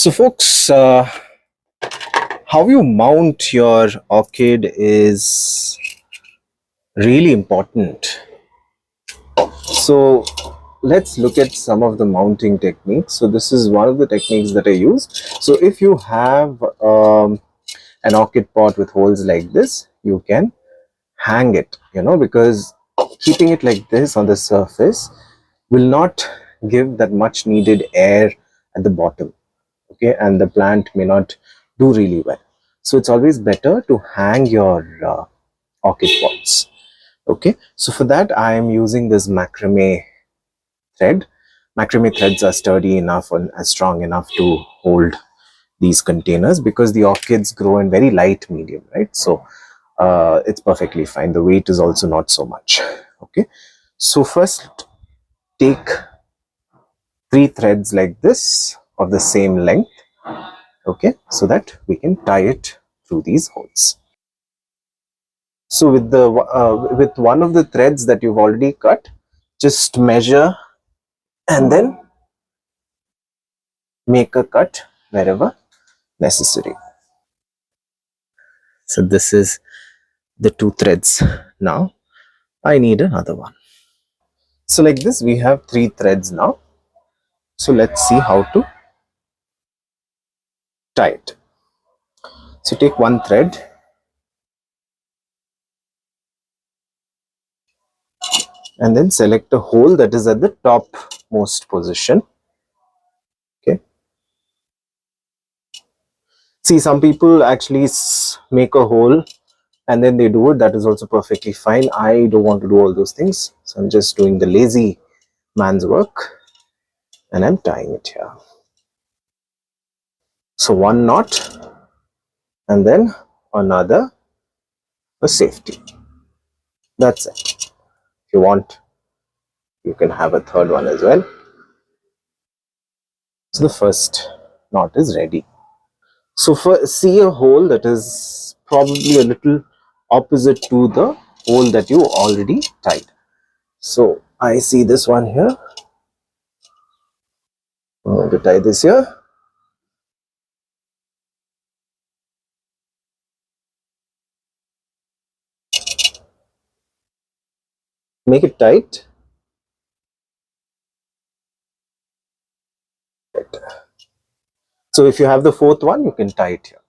So folks, how you mount your orchid is really important. So let's look at some of the mounting techniques. So this is one of the techniques that I use. So if you have an orchid pot with holes like this, you can hang it, because keeping it like this on the surface will not give that much needed air at the bottom. Okay, and the plant may not do really well. So it's always better to hang your orchid pots. Okay, so for that I am using this macrame thread. Macrame threads are sturdy enough and strong enough to hold these containers because the orchids grow in very light medium, right? So it's perfectly fine. The weight is also not so much. Okay, so first take 3 threads like this of the same length. Okay, so that we can tie it through these holes. So with one of the threads that you've already cut, just measure and then make a cut wherever necessary. So this is the 2 threads. Now I need another one. So like this we have 3 threads now. So let's see how to tie it. So take one thread and then select a hole that is at the top most position. Okay, see, some people actually make a hole and then they do it. That is also perfectly fine. I don't want to do all those things, so I'm just doing the lazy man's work and I'm tying it here. So one knot and then another for safety. That's it. If you want, you can have a third one as well. So the first knot is ready. So see a hole that is probably a little opposite to the hole that you already tied. So I see this one here. I'm going to tie this here. Make it tight. Right. So if you have the 4th one, you can tie it here.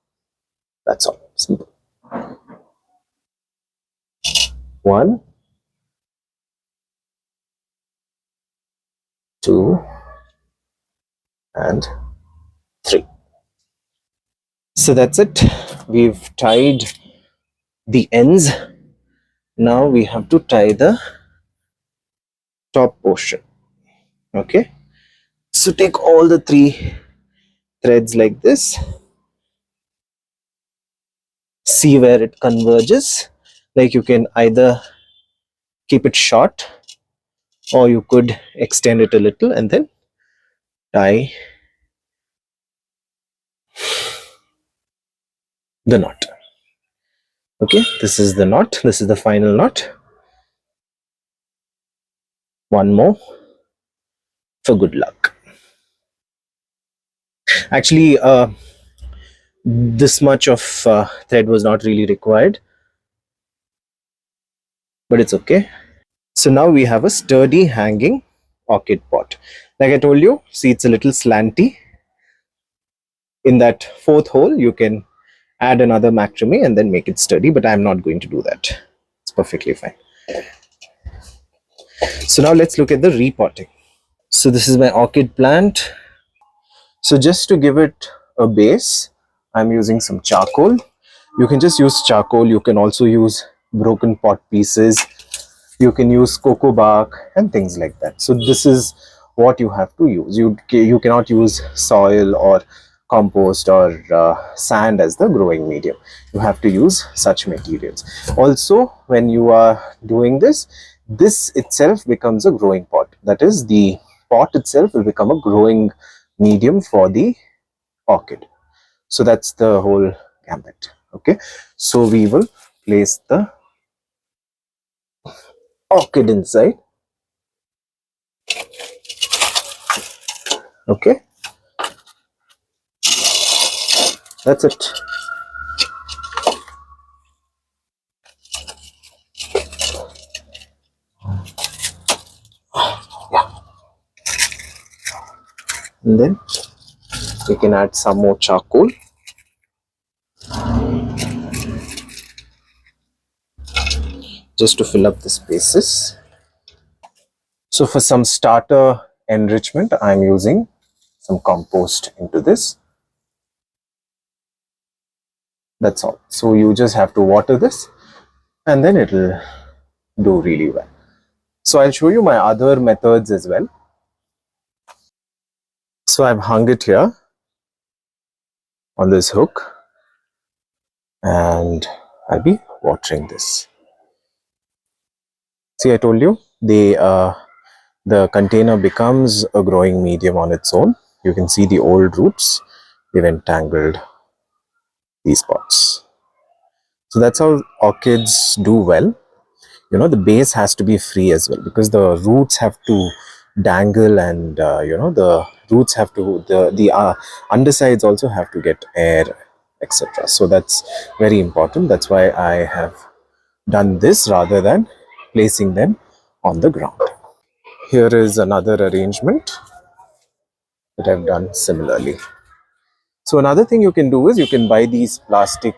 That's all. Simple. 1, 2, and 3. So that's it. We've tied the ends. Now we have to tie the top portion. Okay. So take all the 3 threads like this. See where it converges. Like you can either keep it short or you could extend it a little and then tie the knot. Okay, this is the knot. This is the final knot. One more for good luck. Actually, this much of thread was not really required, but it's okay. So now we have a sturdy hanging orchid pot. Like I told you, see, it's a little slanty. In that 4th hole, you can add another macrame and then make it sturdy, but I'm not going to do that. It's perfectly fine. So now let's look at the repotting. So this is my orchid plant. So just to give it a base, I'm using some charcoal. You can just use charcoal. You can also use broken pot pieces. You can use cocoa bark and things like that. So this is what you have to use. You cannot use soil or compost or sand as the growing medium. You have to use such materials. Also, when you are doing this, this itself becomes a growing pot. That is, the pot itself will become a growing medium for the orchid. So that's the whole gambit. Okay, so we will place the orchid inside. Okay, That's it. And then we can add some more charcoal. Just to fill up the spaces. So for some starter enrichment, I'm using some compost into this. That's all. So you just have to water this and then it'll do really well. So I'll show you my other methods as well. So I've hung it here on this hook and I'll be watering this. See, I told you the container becomes a growing medium on its own. You can see the old roots, they've entangled these pots. So that's how orchids do well. You know, the base has to be free as well, because the roots have to dangle, and the roots have to, the undersides also have to get air, etc. So that's very important. That's why I have done this rather than placing them on the ground. Here is another arrangement that I've done similarly. So another thing you can do is you can buy these plastic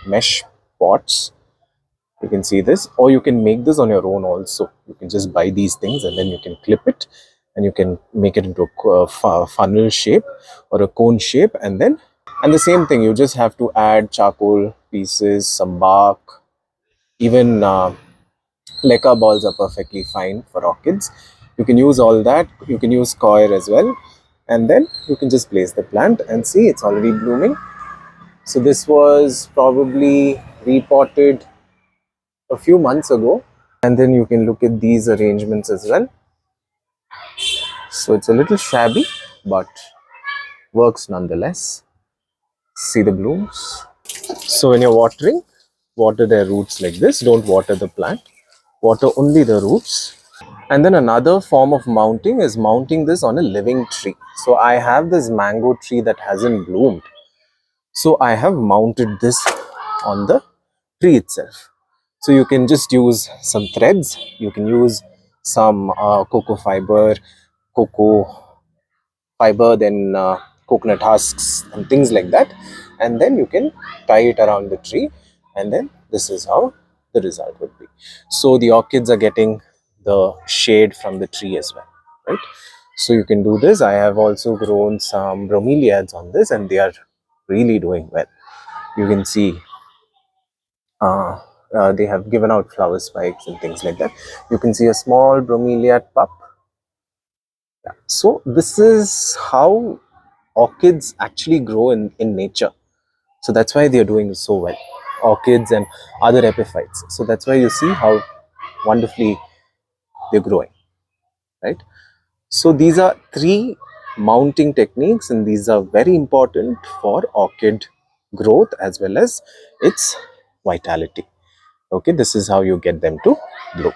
mesh pots. You can see this, or you can make this on your own also. You can just buy these things and then you can clip it and you can make it into a funnel shape or a cone shape, and the same thing, you just have to add charcoal pieces, some bark, even leca balls are perfectly fine for orchids. You can use all that. You can use coir as well, and then you can just place the plant and see it's already blooming. So this was probably repotted a few months ago, and then you can look at these arrangements as well. So it's a little shabby but works nonetheless. See the blooms. So when you're watering, water their roots like this. Don't water the plant, water only the roots. And then another form of mounting is mounting this on a living tree. So I have this mango tree that hasn't bloomed, so I have mounted this on the tree itself. So you can just use some threads, you can use some cocoa fiber, then coconut husks and things like that, and then you can tie it around the tree, and then this is how the result would be. So the orchids are getting the shade from the tree as well, right? So you can do this. I have also grown some bromeliads on this and they are really doing well. You can see they have given out flower spikes and things like that. You can see a small bromeliad pup. So this is how orchids actually grow in nature. So that's why they are doing so well, orchids and other epiphytes. So that's why you see how wonderfully they're growing, right? So these are three mounting techniques, and these are very important for orchid growth as well as its vitality. Okay, this is how you get them to grow.